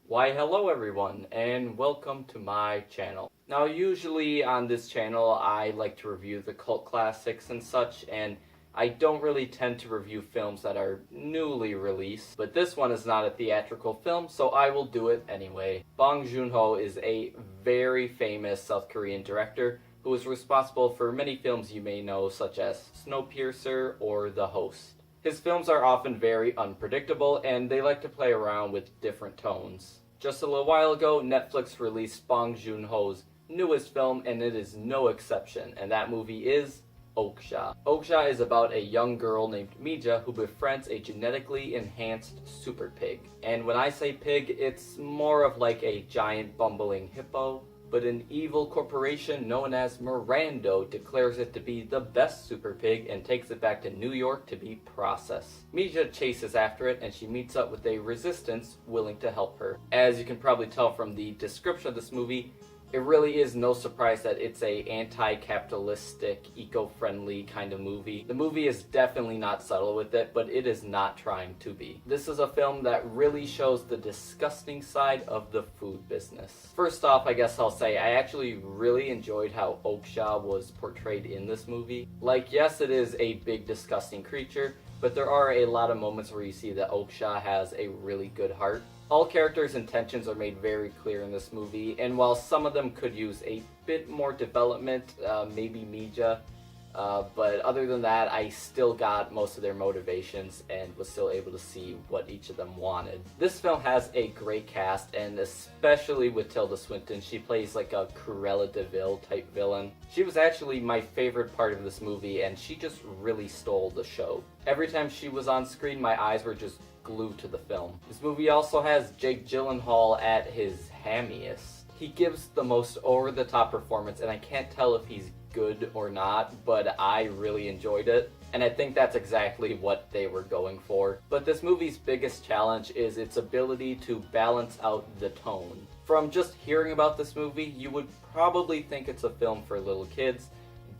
Why hello everyone and welcome to my channel. Now usually on this channel I like to review the cult classics and such, and I don't really tend to review films that are newly released, but this one is not a theatrical film, so I will do it anyway. Bong Joon-ho is a very famous South Korean director who is responsible for many films you may know, such as Snowpiercer or The Host. His films are often very unpredictable, and they like to play around with different tones. Just a little while ago, Netflix released Bong Joon-ho's newest film, and it is no exception, and that movie is OKJA. OKJA is about a young girl named Mija who befriends a genetically enhanced super pig. And when I say pig, it's more of like a giant bumbling hippo, but an evil corporation known as Mirando declares it to be the best super pig and takes it back to New York to be processed. Mija chases after it, and she meets up with a resistance willing to help her. As you can probably tell from the description of this movie, it really is no surprise that it's a anti-capitalistic, eco-friendly kind of movie. The movie is definitely not subtle with it, but it is not trying to be. This is a film that really shows the disgusting side of the food business. First off, I guess I'll say I actually really enjoyed how OKJA was portrayed in this movie. Like, yes, it is a big disgusting creature, but there are a lot of moments where you see that OKJA has a really good heart. All characters' intentions are made very clear in this movie, and while some of them could use a bit more development, maybe Mija, but other than that, I still got most of their motivations and was still able to see what each of them wanted. This film has a great cast, and especially with Tilda Swinton. She plays like a Cruella de Vil type villain. She was actually my favorite part of this movie, and she just really stole the show. Every time she was on screen, my eyes were just glued to the film. This movie also has Jake Gyllenhaal at his hammiest. He gives the most over-the-top performance, and I can't tell if he's good or not, but I really enjoyed it, and I think that's exactly what they were going for. But this movie's biggest challenge is its ability to balance out the tone. From just hearing about this movie, you would probably think it's a film for little kids,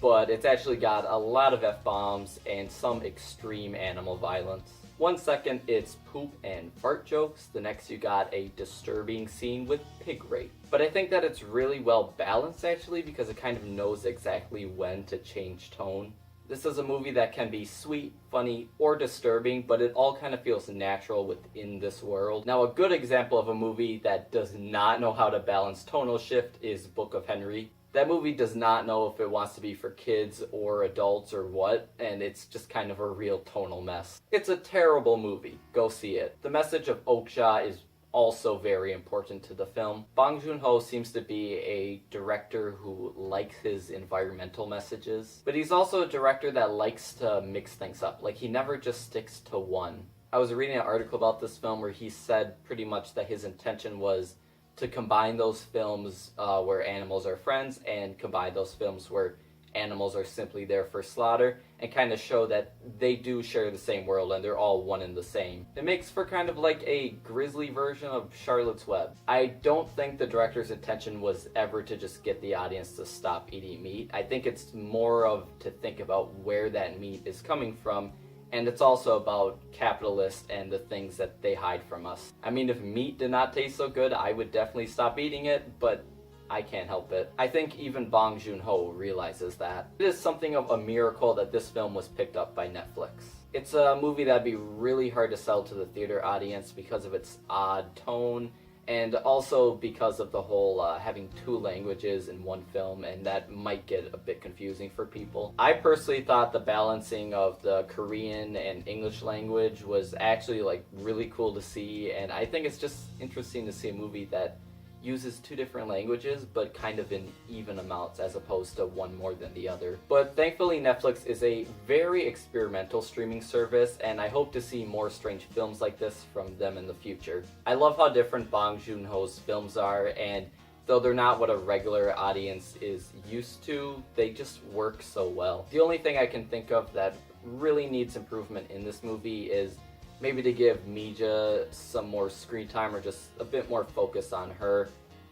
but it's actually got a lot of F-bombs and some extreme animal violence. One second it's poop and fart jokes, the next you got a disturbing scene with pig rape. But I think that it's really well balanced actually, because it kind of knows exactly when to change tone. This is a movie that can be sweet, funny, or disturbing, but it all kind of feels natural within this world. Now, a good example of a movie that does not know how to balance tonal shift is Book of Henry. That movie does not know if it wants to be for kids or adults or what, and it's just kind of a real tonal mess. It's a terrible movie. Go see it. The message of OKJA is also very important to the film. Bong Joon-ho seems to be a director who likes his environmental messages, but he's also a director that likes to mix things up. Like, he never just sticks to one. I was reading an article about this film where he said pretty much that his intention was to combine those films where animals are friends and combine those films where animals are simply there for slaughter, and kind of show that they do share the same world and they're all one and the same. It makes for kind of like a grisly version of Charlotte's Web. I don't think the director's intention was ever to just get the audience to stop eating meat. I think it's more of to think about where that meat is coming from, and it's also about capitalists and the things that they hide from us. I mean, if meat did not taste so good, I would definitely stop eating it, but I can't help it. I think even Bong Joon-ho realizes that. It is something of a miracle that this film was picked up by Netflix. It's a movie that'd be really hard to sell to the theater audience because of its odd tone, and also because of the whole having two languages in one film, and that might get a bit confusing for people. I personally thought the balancing of the Korean and English language was actually like really cool to see, and I think it's just interesting to see a movie that uses two different languages, but kind of in even amounts as opposed to one more than the other. But thankfully Netflix is a very experimental streaming service, and I hope to see more strange films like this from them in the future. I love how different Bong Joon-ho's films are, and though they're not what a regular audience is used to, they just work so well. The only thing I can think of that really needs improvement in this movie is maybe to give Mija some more screen time, or just a bit more focus on her.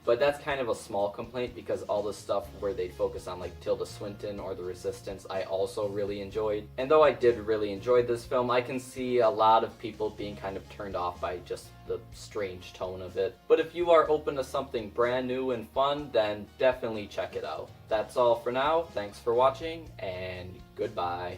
But that's kind of a small complaint because all the stuff where they focus on like Tilda Swinton or the Resistance I also really enjoyed. And though I did really enjoy this film, I can see a lot of people being kind of turned off by just the strange tone of it. But if you are open to something brand new and fun, then definitely check it out. That's all for now. Thanks for watching, and goodbye.